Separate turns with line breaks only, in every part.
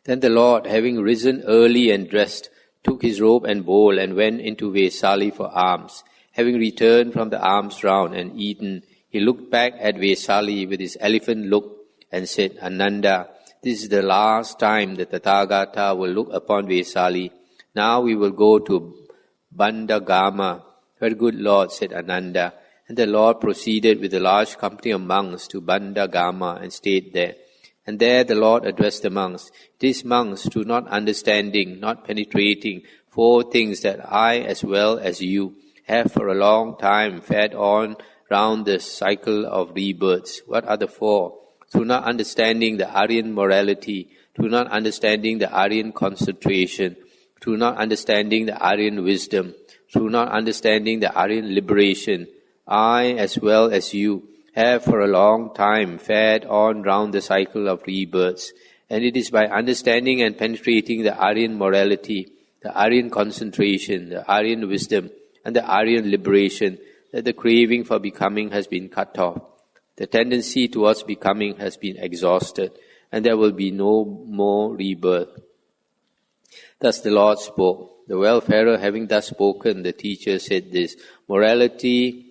Then the Lord, having risen early and dressed, took his robe and bowl and went into Vesali for alms. Having returned from the alms round and eaten, he looked back at Vesali with his elephant look and said, Ananda, this is the last time that the Tathagata will look upon Vesali. Now we will go to Bandagama. Very good Lord, said Ananda. And the Lord proceeded with a large company of monks to Bandagama and stayed there. And there the Lord addressed the monks. These monks, through not understanding, not penetrating, 4 things that I as well as you have for a long time fed on round the cycle of rebirths. What are the 4? Through not understanding the Aryan morality, through not understanding the Aryan concentration, through not understanding the Aryan wisdom, through not understanding the Aryan liberation, I as well as you have for a long time fared on round the cycle of rebirths. And it is by understanding and penetrating the Aryan morality, the Aryan concentration, the Aryan wisdom, and the Aryan liberation that the craving for becoming has been cut off. The tendency towards becoming has been exhausted, and there will be no more rebirth. Thus the Lord spoke. The wayfarer having thus spoken, the teacher said this: morality,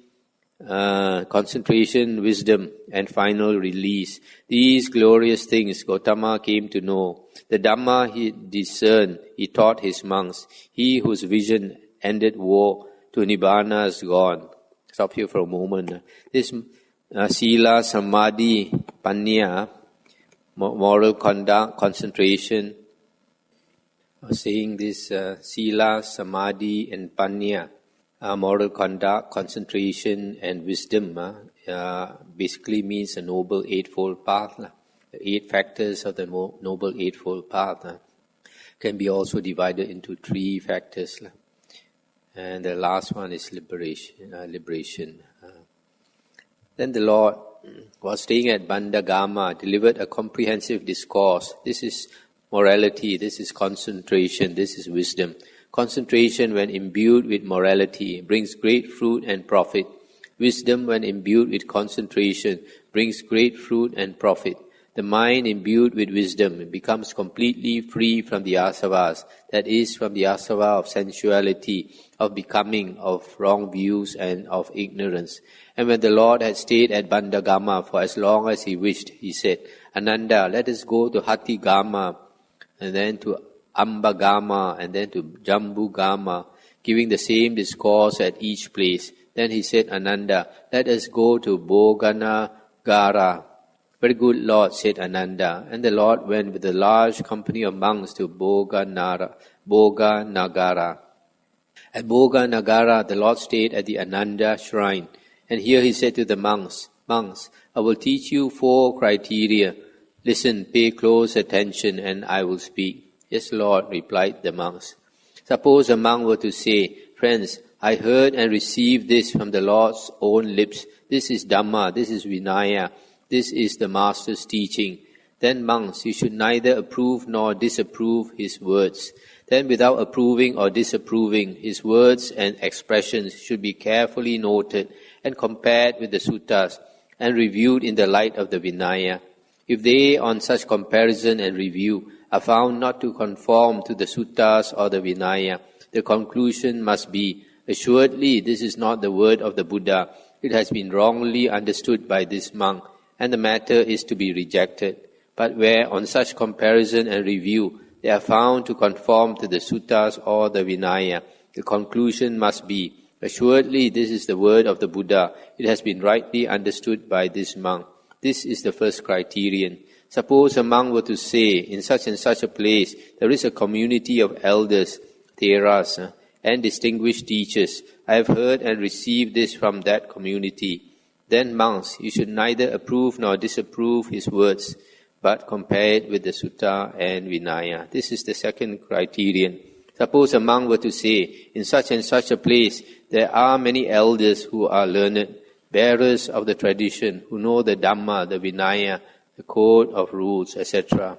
concentration, wisdom, and final release. These glorious things Gautama came to know. The Dhamma he discerned, he taught his monks. He whose vision ended war to Nibbana is gone. Stop here for a moment. This Sila, Samadhi, Panya, moral conduct, concentration. I was saying this Sila, Samadhi, and Panya. Moral conduct, concentration, and wisdom basically means a noble eightfold path. The 8 factors of the noble eightfold path can be also divided into 3 factors. And the last one is liberation. Then the Lord was staying at Bandagama, delivered a comprehensive discourse. This is morality, this is concentration, this is wisdom. Concentration, when imbued with morality, brings great fruit and profit. Wisdom, when imbued with concentration, brings great fruit and profit. The mind imbued with wisdom becomes completely free from the asavas, that is, from the asava of sensuality, of becoming, of wrong views, and of ignorance. And when the Lord had stayed at Bandagama for as long as he wished, he said, Ananda, let us go to Hatigama, and then to Ambagama, and then to Jambugama, giving the same discourse at each place. Then he said, Ananda, let us go to Boganagara. Very good Lord, said Ananda. And the Lord went with a large company of monks to Boganagara. At Boganagara, the Lord stayed at the Ananda shrine. And here he said to the monks, Monks, I will teach you 4 criteria. Listen, pay close attention, and I will speak. Yes, Lord, replied the monks. Suppose a monk were to say, Friends, I heard and received this from the Lord's own lips. This is Dhamma, this is Vinaya, this is the Master's teaching. Then, monks, you should neither approve nor disapprove his words. Then, without approving or disapproving, his words and expressions should be carefully noted and compared with the suttas and reviewed in the light of the Vinaya. If they, on such comparison and review, are found not to conform to the suttas or the Vinaya, the conclusion must be, assuredly this is not the word of the Buddha. It has been wrongly understood by this monk, and the matter is to be rejected. But where, on such comparison and review, they are found to conform to the suttas or the Vinaya, the conclusion must be, assuredly this is the word of the Buddha. It has been rightly understood by this monk. This is the first criterion. Suppose a monk were to say, in such and such a place, there is a community of elders, theras, and distinguished teachers. I have heard and received this from that community. Then, monks, you should neither approve nor disapprove his words, but compare it with the sutta and Vinaya. This is the second criterion. Suppose a monk were to say, in such and such a place, there are many elders who are learned, bearers of the tradition, who know the Dhamma, the Vinaya, the code of rules, etc.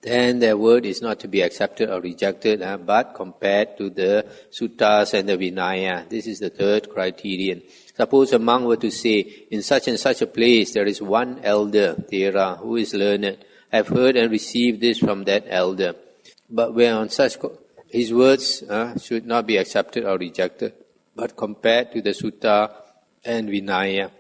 Then their word is not to be accepted or rejected, but compared to the suttas and the Vinaya. This is the third criterion. Suppose a monk were to say, in such and such a place there is one elder, Thera, who is learned. I have heard and received this from that elder. But where on such his words should not be accepted or rejected, but compared to the Sutta and Vinaya,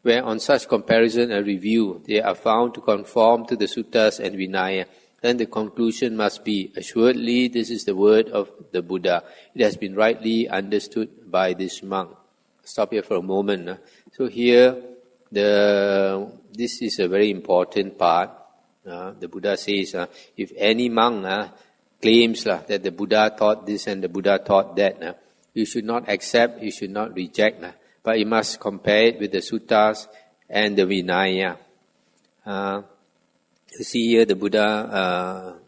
where on such comparison and review they are found to conform to the Suttas and Vinaya, then the conclusion must be, assuredly this is the word of the Buddha. It has been rightly understood by this monk. Stop here for a moment. So here, this is a very important part. The Buddha says, if any monk claims that the Buddha taught this and the Buddha taught that, you should not accept, you should not reject, but you must compare it with the Suttas and the Vinaya. You see here the Buddha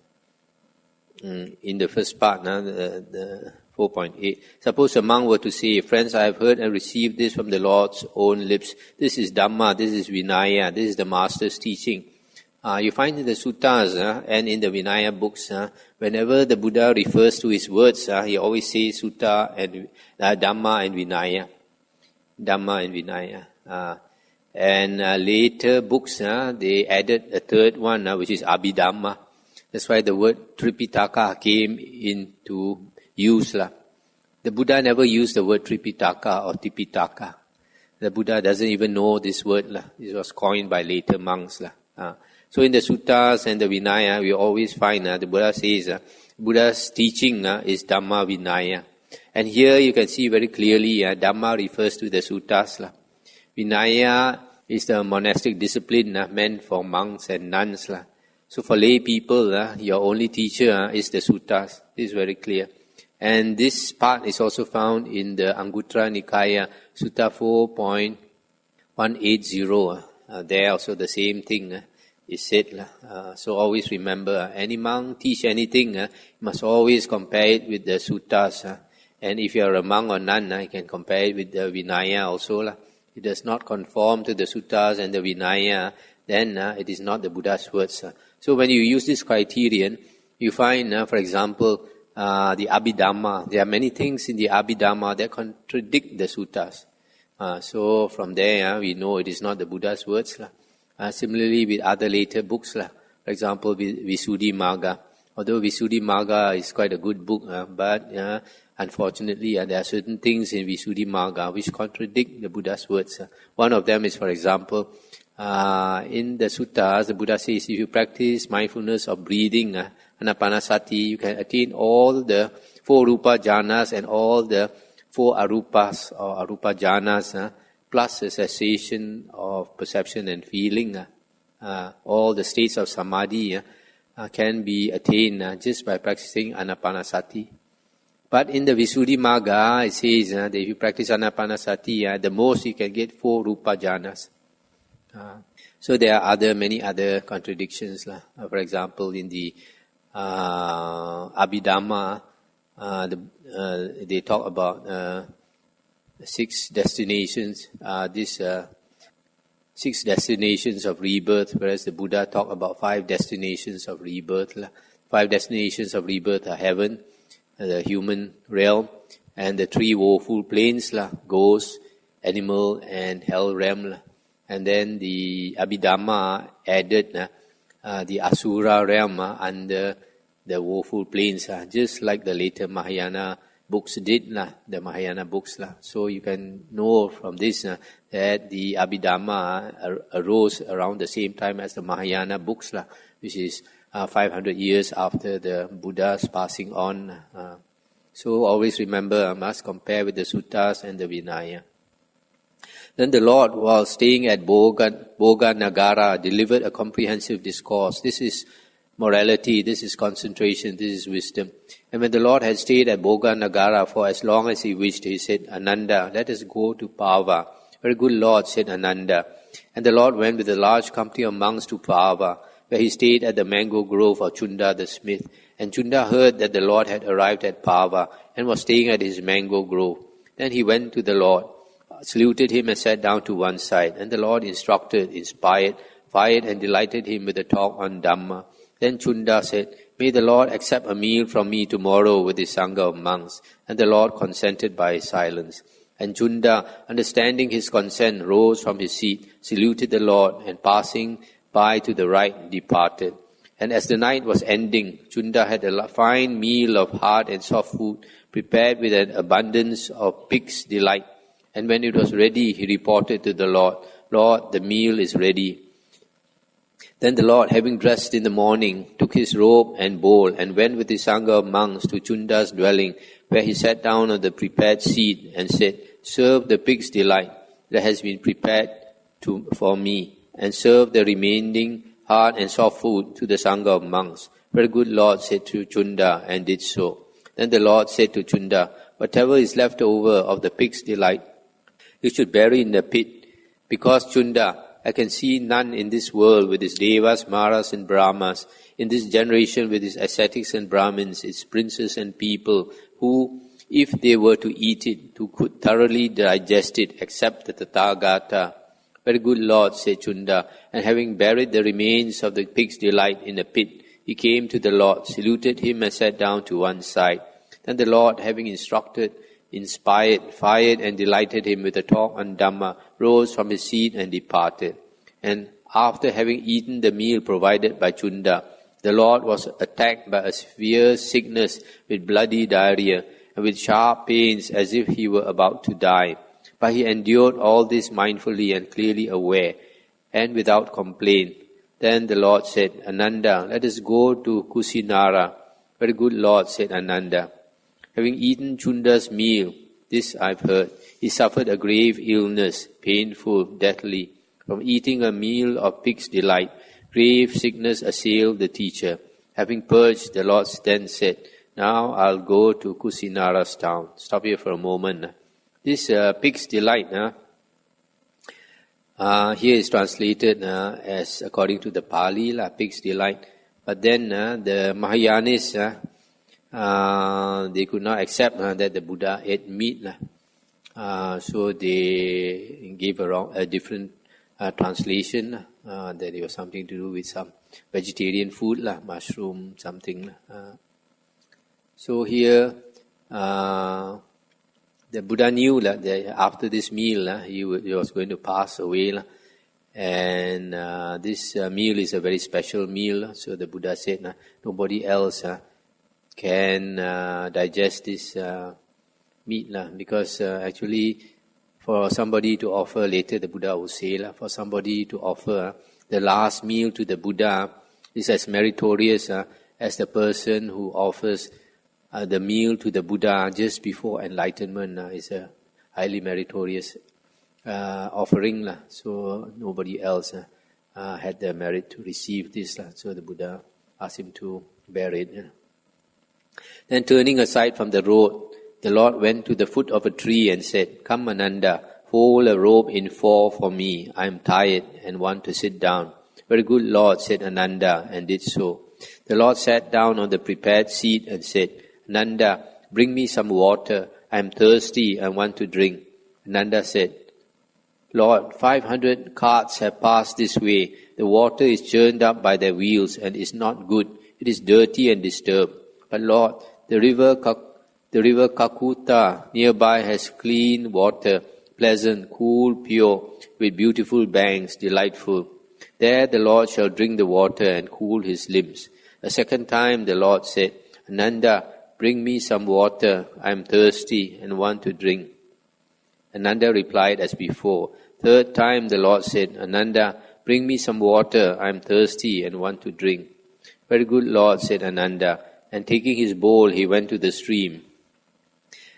in the first part, the 4.8. Suppose a monk were to say, friends, I have heard and received this from the Lord's own lips. This is Dhamma, this is Vinaya, this is the Master's teaching. You find in the Suttas and in the Vinaya books, whenever the Buddha refers to his words, he always says Sutta and Dhamma and Vinaya. Dhamma and Vinaya. And later books, they added a third one, which is Abhidhamma. That's why the word Tripitaka came into use. The Buddha never used the word Tripitaka or Tipitaka. The Buddha doesn't even know this word. It was coined by later monks. So in the Suttas and the Vinaya, we always find the Buddha says Buddha's teaching is Dhamma Vinaya. And here you can see very clearly Dhamma refers to the Suttas. Vinaya is the monastic discipline meant for monks and nuns. So for lay people, your only teacher is the Suttas. This is very clear. And this part is also found in the Anguttara Nikaya, Sutta 4.180. There also the same thing is said. So always remember, any monk teach anything, you must always compare it with the Suttas. And if you are a monk or nun, you can compare it with the Vinaya also. It does not conform to the Suttas and the Vinaya, then it is not the Buddha's words. So when you use this criterion, you find, for example, the Abhidhamma. There are many things in the Abhidhamma that contradict the Suttas. So from there, we know it is not the Buddha's words. Similarly with other later books, for example, Visuddhimagga. Although Visuddhimagga is quite a good book, but unfortunately there are certain things in Visuddhimagga which contradict the Buddha's words. One of them is, for example, in the Suttas, the Buddha says, if you practice mindfulness of breathing, Anapanasati, you can attain all the 4 Rupa jhanas and all the 4 Arupas or Arupa jhanas, plus the cessation of perception and feeling. All the states of Samadhi can be attained just by practicing Anapanasati. But in the Visuddhimagga, it says that if you practice Anapanasati, the most you can get 4 Rupa jhanas. So there are many other contradictions. For example, in the Abhidhamma, they talk about 6 destinations. 6 destinations of rebirth, whereas the Buddha talk about 5 destinations of rebirth. 5 destinations of rebirth are heaven, the human realm, and the 3 woeful planes, ghost, animal, and hell realm. And then the Abhidhamma added the Asura realm under the woeful planes, just like the later Mahayana books did, the Mahayana books. So you can know from this that the Abhidhamma arose around the same time as the Mahayana books, which is 500 years after the Buddha's passing on. So always remember, I must compare with the Suttas and the Vinaya. Then the Lord, while staying at Boga Nagara, delivered a comprehensive discourse. This is morality, this is concentration, this is wisdom. And when the Lord had stayed at Boga Nagara for as long as he wished, he said, Ananda, let us go to Pava. Very good Lord, said Ananda. And the Lord went with a large company of monks to Pava, where he stayed at the mango grove of Chunda the smith. And Chunda heard that the Lord had arrived at Pava and was staying at his mango grove. Then he went to the Lord, saluted him and sat down to one side. And the Lord instructed, inspired, fired and delighted him with a talk on Dhamma. Then Chunda said, may the Lord accept a meal from me tomorrow with his Sangha of monks. And the Lord consented by his silence. And Chunda, understanding his consent, rose from his seat, saluted the Lord, and passing by to the right, departed. And as the night was ending, Chunda had a fine meal of hard and soft food, prepared with an abundance of pig's delight. And when it was ready, he reported to the Lord, Lord, the meal is ready. Then the Lord, having dressed in the morning, took his robe and bowl, and went with his sangha of monks to Chunda's dwelling, where he sat down on the prepared seat and said, serve the pig's delight that has been prepared for me, and serve the remaining hard and soft food to the sangha of monks. Very good Lord, said to Chunda, and did so. Then the Lord said to Chunda, whatever is left over of the pig's delight, you should bury in the pit, because Chunda, I can see none in this world with its devas, maras and brahmas, in this generation with its ascetics and brahmins, its princes and people, who, if they were to eat it, could thoroughly digest it, except the Tathagata. Very good Lord, said Chunda, and having buried the remains of the pig's delight in a pit, he came to the Lord, saluted him and sat down to one side. Then the Lord, having inspired, fired and delighted him with a talk on Dhamma, rose from his seat and departed. And after having eaten the meal provided by Chunda, the Lord was attacked by a severe sickness with bloody diarrhea and with sharp pains as if he were about to die. But he endured all this mindfully and clearly aware, and without complaint. Then the Lord said, Ananda, let us go to Kusinara. Very good Lord, said Ananda. Having eaten Chunda's meal, this I've heard, he suffered a grave illness, painful, deathly. From eating a meal of pig's delight, grave sickness assailed the teacher. Having purged, the Lord then said, now I'll go to Kusinara's town. Stop here for a moment. This pig's delight, here is translated as according to the Pali, pig's delight. But then the Mahayanis, they could not accept that the Buddha ate meat. So they gave a different translation that it was something to do with some vegetarian food, mushroom, something. So here, the Buddha knew that after this meal, he was going to pass away. And this meal is a very special meal. So the Buddha said, nobody else can digest this meat. Because actually, for somebody to offer, later the Buddha will say, for somebody to offer the last meal to the Buddha is as meritorious as the person who offers the meal to the Buddha just before enlightenment is a highly meritorious offering. So nobody else had the merit to receive this. So the Buddha asked him to bear it. Then turning aside from the road, the Lord went to the foot of a tree and said, come Ananda, fold a robe in four for me. I am tired and want to sit down. Very good Lord, said Ananda, and did so. The Lord sat down on the prepared seat and said, Ananda, bring me some water. I am thirsty and want to drink. Ananda said, Lord, 500 carts have passed this way. The water is churned up by their wheels and is not good. It is dirty and disturbed. But Lord, the river Kakuta nearby has clean water, pleasant, cool, pure, with beautiful banks, delightful. There the Lord shall drink the water and cool his limbs. A second time the Lord said, Ananda, bring me some water. I am thirsty and want to drink. Ananda replied as before. Third time the Lord said, Ananda, bring me some water. I am thirsty and want to drink. Very good Lord, said Ananda. And taking his bowl, he went to the stream.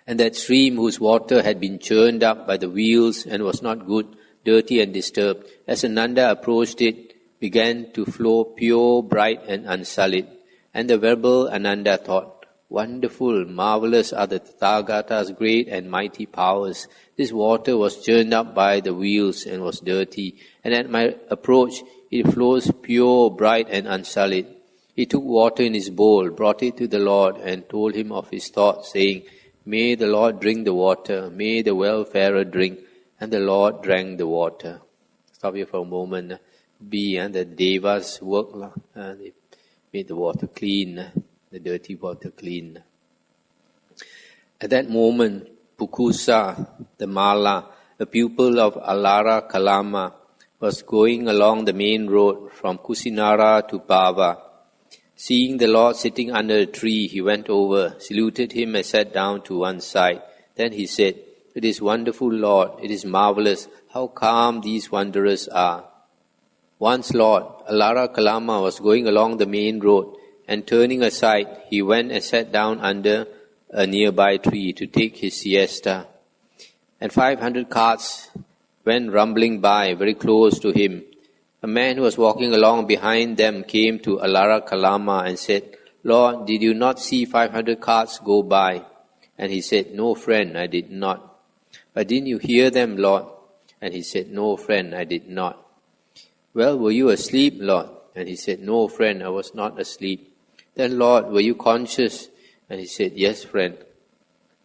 And that stream whose water had been churned up by the wheels and was not good, dirty and disturbed, as Ananda approached it, began to flow pure, bright and unsullied. And the verbal Ananda thought, wonderful, marvelous are the Tathagata's great and mighty powers. This water was churned up by the wheels and was dirty, and at my approach it flows pure, bright and unsullied. He took water in his bowl, brought it to the Lord, and told him of his thoughts, saying, may the Lord drink the water, may the wayfarer drink. And the Lord drank the water. Stop here for a moment. The Devas work. They made the water clean, the dirty water clean. At that moment, Pukusa, the Mala, a pupil of Alara Kalama, was going along the main road from Kusinara to Pava. Seeing the Lord sitting under a tree, he went over, saluted him and sat down to one side. Then he said, "It is wonderful, Lord, it is marvelous, how calm these wanderers are." Once Lord Alara Kalama was going along the main road, and turning aside, he went and sat down under a nearby tree to take his siesta. And 500 carts went rumbling by very close to him. A man who was walking along behind them came to Alara Kalama and said, "Lord, did you not see 500 carts go by?" And he said, "No, friend, I did not." "But didn't you hear them, Lord?" And he said, "No, friend, I did not." "Well, were you asleep, Lord?" And he said, "No, friend, I was not asleep." "Then, Lord, were you conscious?" And he said, "Yes, friend."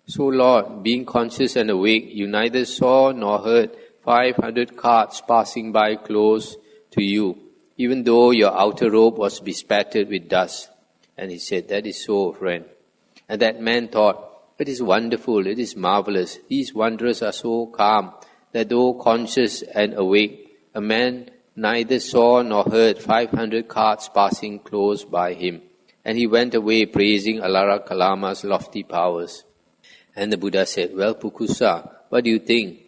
"So, Lord, being conscious and awake, you neither saw nor heard 500 carts passing by close to you, even though your outer robe was bespattered with dust." And he said, "That is so, friend." And that man thought, "It is wonderful, it is marvelous. These wanderers are so calm that though conscious and awake, a man neither saw nor heard 500 carts passing close by him." And he went away praising Alara Kalama's lofty powers. And the Buddha said, "Well, Pukusa, what do you think?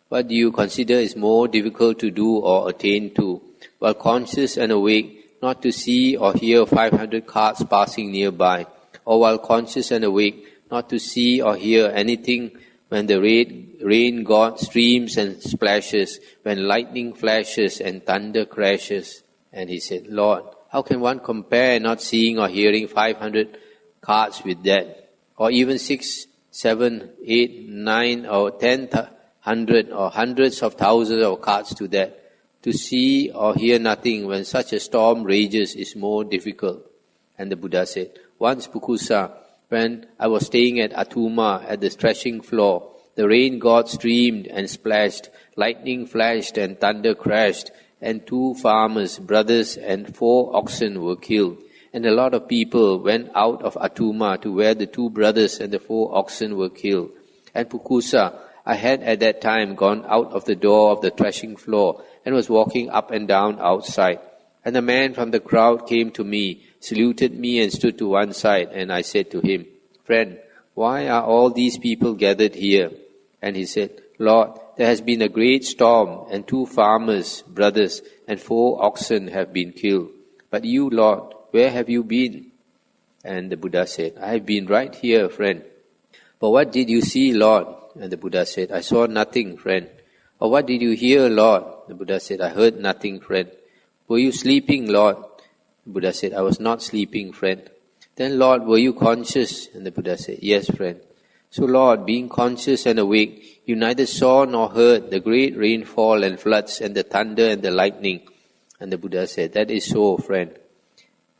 What do you consider is more difficult to do or attain to? While conscious and awake, not to see or hear 500 carts passing nearby, or while conscious and awake, not to see or hear anything when the rain god streams and splashes, when lightning flashes and thunder crashes." And he said, "Lord, how can one compare not seeing or hearing 500 carts with that? Or even 6, 7, 8, 9 or 10, 100 or hundreds of thousands of carts to that? To see or hear nothing when such a storm rages is more difficult." And the Buddha said, "Once, Pukusa, when I was staying at Atuma at the threshing floor, the rain god streamed and splashed, lightning flashed and thunder crashed, and 2 farmers, brothers, and 4 oxen were killed. And a lot of people went out of Atuma to where the 2 brothers and the 4 oxen were killed. And Pukusa, I had at that time gone out of the door of the threshing floor and was walking up and down outside. And a man from the crowd came to me, saluted me and stood to one side, and I said to him, 'Friend, why are all these people gathered here?' And he said, 'Lord, there has been a great storm, and 2 farmers, brothers, and 4 oxen have been killed. But you, Lord, where have you been?' And the Buddha said, 'I have been right here, friend.' 'But what did you see, Lord?' And the Buddha said, 'I saw nothing, friend.' 'Or what did you hear, Lord?' The Buddha said, 'I heard nothing, friend.' 'Were you sleeping, Lord?' The Buddha said, 'I was not sleeping, friend.' 'Then, Lord, were you conscious?' And the Buddha said, 'Yes, friend.' 'So, Lord, being conscious and awake, you neither saw nor heard the great rainfall and floods and the thunder and the lightning.' And the Buddha said, 'That is so, friend.'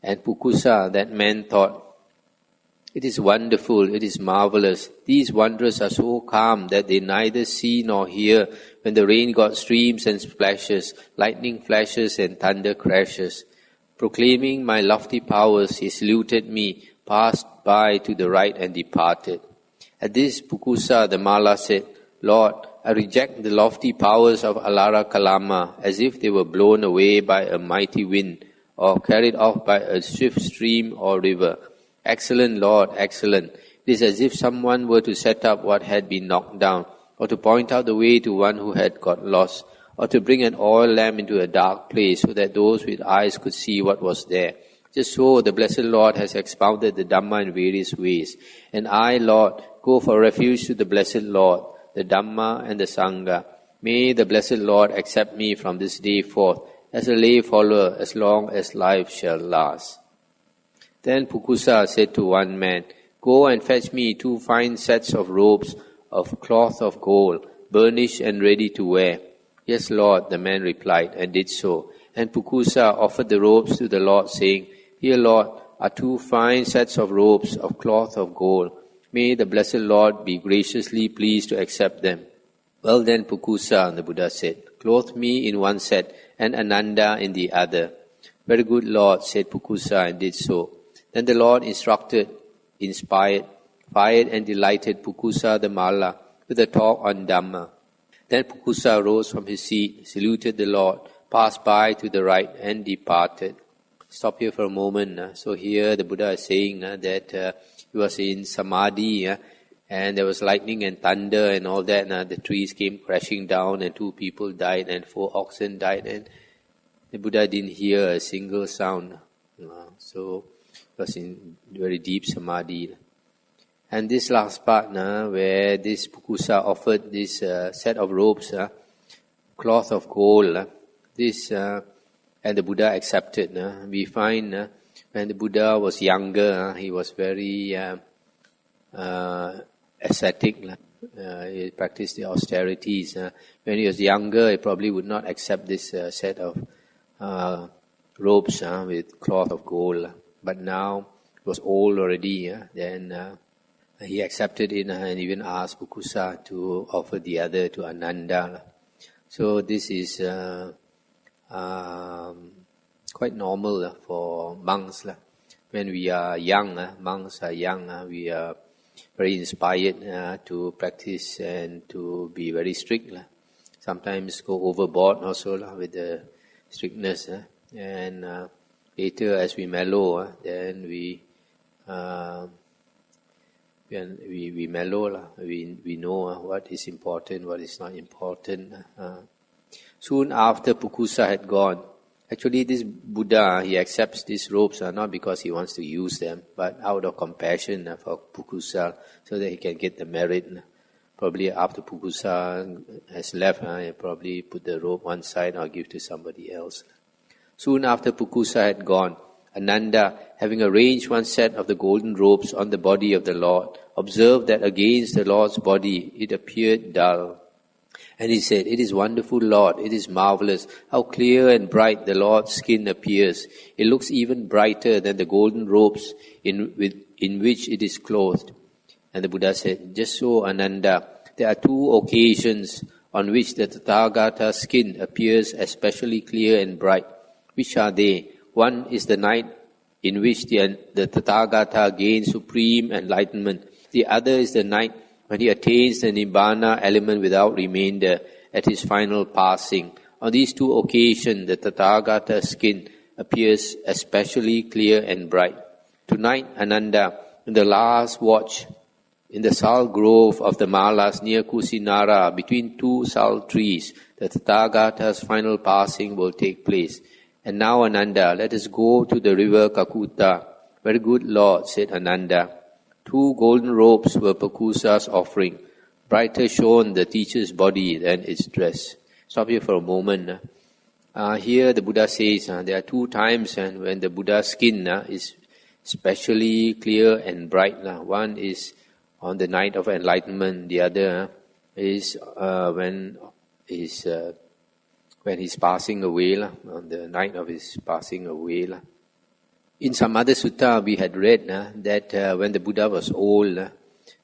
And Pukusa, that man thought, 'It is wonderful, it is marvelous. These wanderers are so calm that they neither see nor hear when the rain god streams and splashes, lightning flashes and thunder crashes.' Proclaiming my lofty powers, he saluted me, passed by to the right and departed. At this, Pukusa the Mala said, 'Lord, I reject the lofty powers of Alara Kalama as if they were blown away by a mighty wind or carried off by a swift stream or river. Excellent, Lord, excellent. It is as if someone were to set up what had been knocked down, or to point out the way to one who had got lost, or to bring an oil lamp into a dark place so that those with eyes could see what was there. Just so the Blessed Lord has expounded the Dhamma in various ways. And I, Lord, go for refuge to the Blessed Lord, the Dhamma and the Sangha. May the Blessed Lord accept me from this day forth as a lay follower as long as life shall last.' Then Pukusa said to one man, 'Go and fetch me 2 fine sets of robes of cloth of gold, burnished and ready to wear.' 'Yes, Lord,' the man replied, and did so. And Pukusa offered the robes to the Lord, saying, 'Here, Lord, are 2 fine sets of robes of cloth of gold. May the Blessed Lord be graciously pleased to accept them.' 'Well then, Pukusa,' the Buddha said, 'clothe me in one set and Ananda in the other.' 'Very good, Lord,' said Pukusa, and did so. Then the Lord instructed, inspired, fired and delighted Pukusa the Mala with a talk on Dhamma. Then Pukusa rose from his seat, saluted the Lord, passed by to the right and departed. Stop here for a moment. So here the Buddha is saying that he was in Samadhi and there was lightning and thunder and all that. The trees came crashing down and 2 people died and 4 oxen died, and the Buddha didn't hear a single sound. So he was in very deep Samadhi. And this last part, where this Pukusa offered this set of robes, cloth of gold, and the Buddha accepted. We find when the Buddha was younger, he was very ascetic. He practiced the austerities. When he was younger, he probably would not accept this set of robes with cloth of gold. But now he was old already. Then he accepted it and even asked Pukusa to offer the other to Ananda. So this is quite normal for monks. When we are young, monks are young, we are very inspired to practice and to be very strict. Sometimes go overboard also with the strictness. And later as we mellow, then we mellow. We know what is important, what is not important. Soon after Pukusa had gone, actually this Buddha, he accepts these robes not because he wants to use them, but out of compassion for Pukusa, so that he can get the merit. Probably after Pukusa has left, he probably put the robe one side or give to somebody else. Soon after Pukusa had gone, Ananda, having arranged one set of the golden robes on the body of the Lord, observed that against the Lord's body it appeared dull. And he said, "It is wonderful, Lord, it is marvelous, how clear and bright the Lord's skin appears. It looks even brighter than the golden robes in which it is clothed." And the Buddha said, "Just so, Ananda, there are 2 occasions on which the Tathagata's skin appears especially clear and bright. Which are they? One is the night in which the Tathagata gains supreme enlightenment. The other is the night when he attains the Nibbana element without remainder at his final passing. On these 2 occasions, the Tathagata's skin appears especially clear and bright. Tonight, Ananda, in the last watch, in the sal grove of the Malas near Kusinara, between 2 sal trees, the Tathagata's final passing will take place. And now, Ananda, let us go to the river Kakuta." "Very good, Lord," said Ananda. 2 golden robes were Pukusa's offering. Brighter shone the teacher's body than its dress. Stop here for a moment. Here the Buddha says there are 2 times when the Buddha's skin is especially clear and bright. One is on the night of enlightenment. The other is when he's passing away, on the night of his passing away. In some other sutta we had read that when the Buddha was old,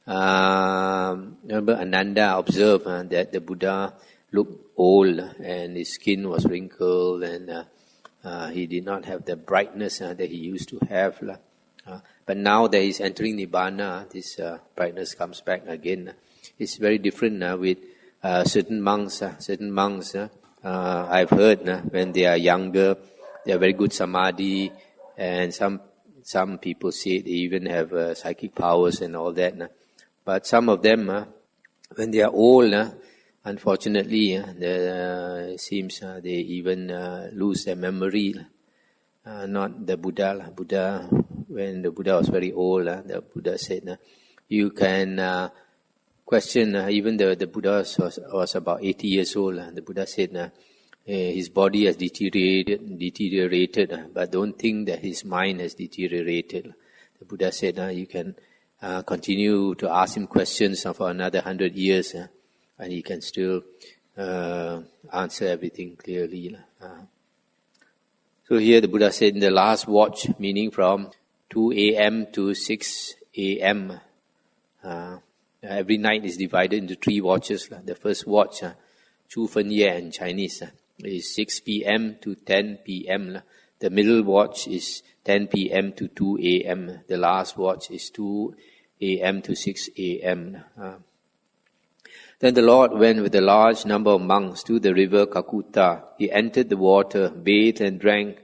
remember Ananda observed that the Buddha looked old and his skin was wrinkled and he did not have the brightness that he used to have. But now that he's entering Nibbana, this brightness comes back again. It's very different with certain monks. I've heard when they are younger, they are very good samadhi, and some people say they even have psychic powers and all that. But some of them, when they are old, unfortunately, it seems they even lose their memory. Not the Buddha. When the Buddha was very old, the Buddha said, you can question, even the Buddha was about 80 years old. The Buddha said, his body has deteriorated, but don't think that his mind has deteriorated. The Buddha said, you can continue to ask him questions for another 100 years, and he can still answer everything clearly. So here the Buddha said in the last watch, meaning from 2 a.m. to 6 a.m. Every night is divided into 3 watches. The first watch, Chu Fen Ye in Chinese, is 6 p.m. to 10 p.m. The middle watch is 10 p.m. to 2 a.m. The last watch is 2 a.m. to 6 a.m. Then the Lord went with a large number of monks to the river Kakuta. He entered the water, bathed and drank,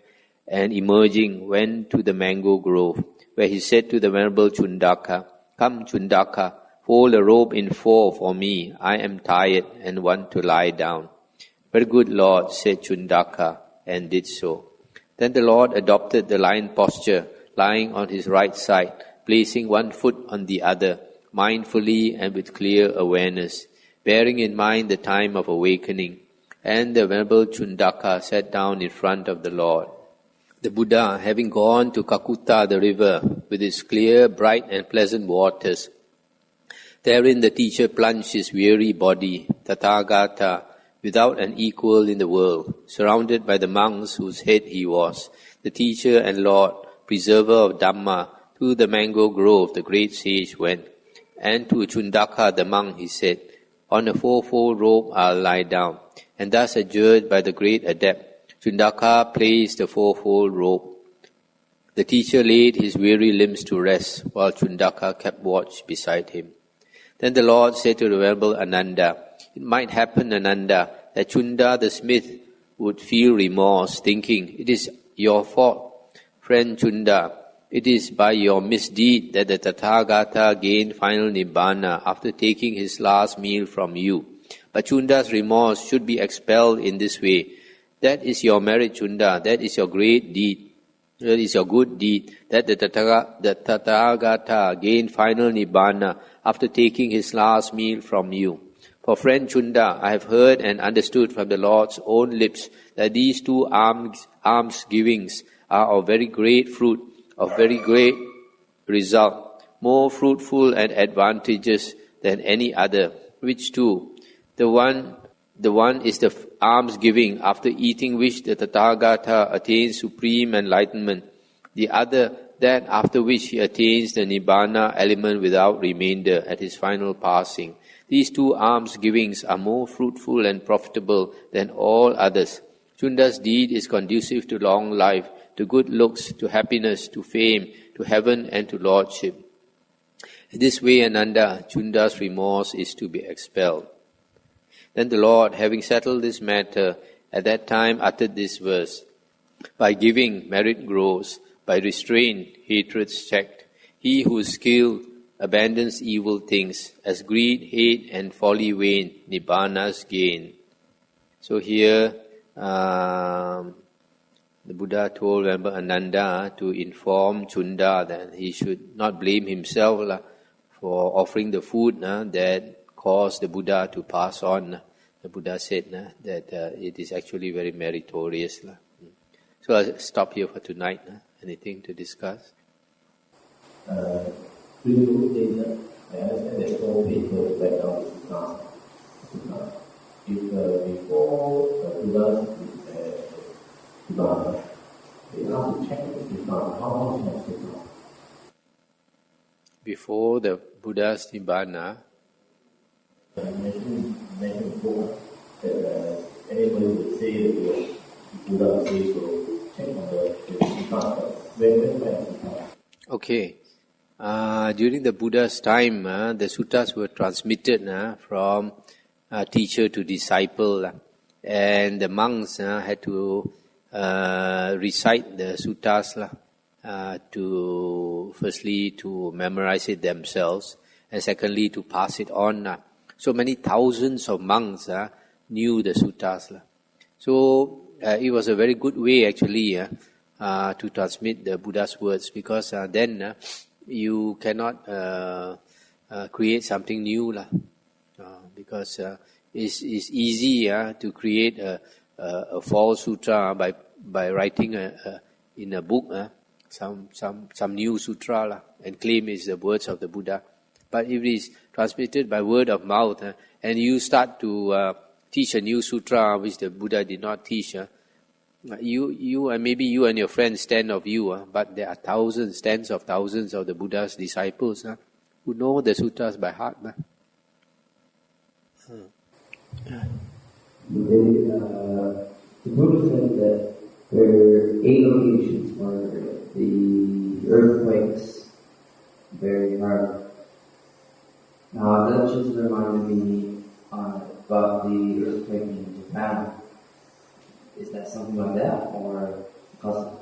and emerging went to the mango grove, where he said to the Venerable Chundaka, "Come, Chundaka, fold a robe in four for me. I am tired and want to lie down." "Very good, Lord," said Chundaka, and did so. Then the Lord adopted the lion posture, lying on his right side, placing one foot on the other, mindfully and with clear awareness, bearing in mind the time of awakening. And the Venerable Chundaka sat down in front of the Lord. The Buddha, having gone to Kakuta, the river, with its clear, bright and pleasant waters, therein the teacher plunged his weary body, Tathagata, without an equal in the world, surrounded by the monks whose head he was, the teacher and Lord, preserver of Dhamma. To the mango grove the great sage went, and to Chundaka the monk he said, "On a fourfold robe I'll lie down." And thus adjured by the great adept, Chundaka placed the fourfold robe. The teacher laid his weary limbs to rest, while Chundaka kept watch beside him. Then the Lord said to the Venerable Ananda, "It might happen, Ananda, that Chunda the smith would feel remorse, thinking, 'It is your fault, friend Chunda. It is by your misdeed that the Tathagata gained final Nibbana after taking his last meal from you. But Chunda's remorse should be expelled in this way. That is your merit, Chunda. That is your great deed. That is your good deed, that the Tathagata gained final Nibbana after taking his last meal from you. For friend Chunda, I have heard and understood from the Lord's own lips that these two alms givings are of very great fruit, of very great result, more fruitful and advantageous than any other. Which two? The one is the alms giving, after eating which the Tathagata attains supreme enlightenment. The other, that after which he attains the Nibbana element without remainder at his final passing. These two alms givings are more fruitful and profitable than all others. Chunda's deed is conducive to long life, to good looks, to happiness, to fame, to heaven and to lordship. In this way, Ananda, Chunda's remorse is to be expelled." Then the Lord, having settled this matter, at that time uttered this verse, "By giving, merit grows. By restraint, hatred's checked. He who is skilled abandons evil things. As greed, hate and folly wane, Nibbana's gain." So here, the Buddha told Venerable Ananda to inform Chunda that he should not blame himself for offering the food that caused the Buddha to pass on. The Buddha said that it is actually very meritorious. So I'll stop here for tonight. Anything to discuss?
Previously, I understand that all papers right now is not. If before Buddha's Nibbana, they have to check the Nibbana, how much has Nibbana?
Before the Buddha's Nibbana,
I mentioned before that anybody would say that Buddha says so, check on the Nibbana. When is Nibbana?
okay. During the Buddha's time, the suttas were transmitted from teacher to disciple, and the monks had to recite the suttas to firstly to memorize it themselves, and secondly to pass it on. So many thousands of monks knew the suttas. So it was a very good way actually to transmit the Buddha's words, because then you cannot create something new, because it's easy to create a false sutra by writing in a book some new sutra and claim it's the words of the Buddha. But if it is transmitted by word of mouth and you start to teach a new sutra which the Buddha did not teach, you and maybe you and your friends, 10 of you, but there are thousands, tens of thousands of the Buddha's disciples who know the sutras by heart.
The Buddha said that there are 8 occasions where the earthquakes very hard. Now that just reminded me about the earthquake in Japan. Is that something like that, or because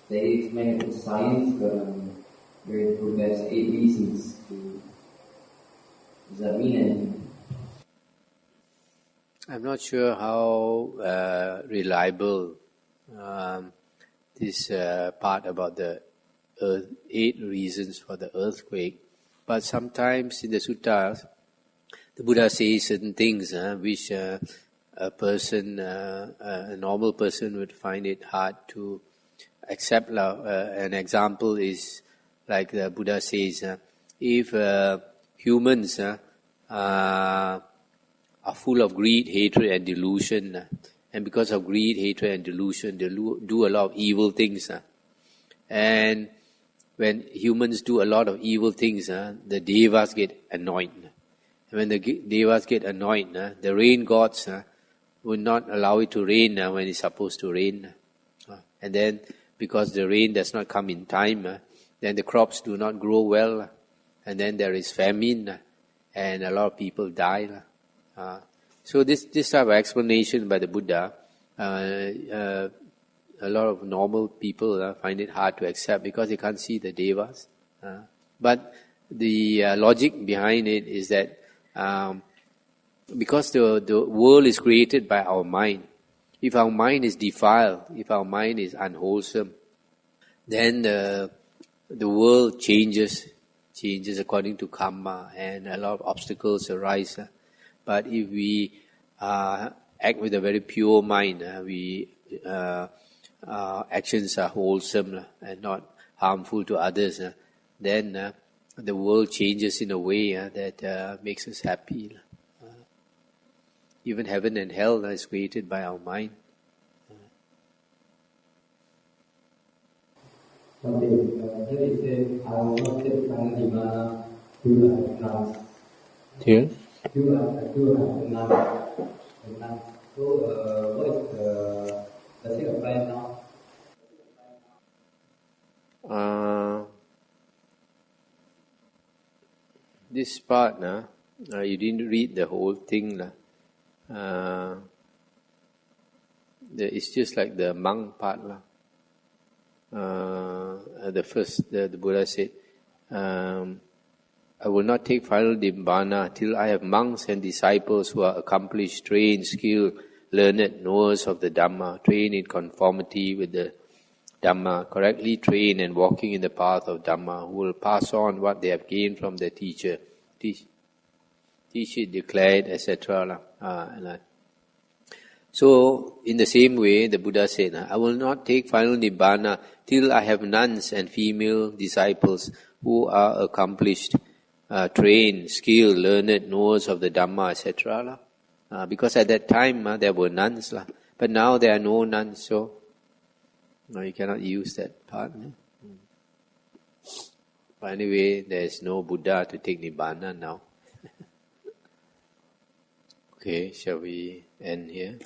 they explain it with science, but very good as 8 reasons to. Does that mean anything?
I'm not sure how reliable this part about the 8 reasons for the earthquake. But sometimes in the suttas, the Buddha says certain things which a person, a normal person would find it hard to accept. An example is like the Buddha says, if humans are full of greed, hatred and delusion, and because of greed, hatred and delusion, they do a lot of evil things. And when humans do a lot of evil things, the devas get annoyed. And when the devas get annoyed, the rain gods will not allow it to rain when it's supposed to rain. And then, because the rain does not come in time, then the crops do not grow well. And then there is famine, and a lot of people die. So this type of explanation by the Buddha, a lot of normal people find it hard to accept because they can't see the devas. But the logic behind it is that because the world is created by our mind, if our mind is defiled, if our mind is unwholesome, then the world changes according to karma, and a lot of obstacles arise. But if we act with a very pure mind, actions are wholesome and not harmful to others, then the world changes in a way that makes us happy. Even heaven and hell is created by our mind. Here?
Does it apply now?
This part, you didn't read the whole thing. It's just like the monk part. The first, the Buddha said, I will not take final Nibbana till I have monks and disciples who are accomplished, trained, skilled, learned, knowers of the Dhamma, trained in conformity with the Dhamma, correctly trained and walking in the path of Dhamma, who will pass on what they have gained from their teacher, teach it, declared, etc. So, in the same way, the Buddha said, I will not take final Nibbana till I have nuns and female disciples who are accomplished, trained, skilled, learned, knowers of the Dhamma, etc. Because at that time there were nuns, but now there are no nuns, so you cannot use that part. But anyway, there is no Buddha to take Nibbana now. Okay, shall we end here?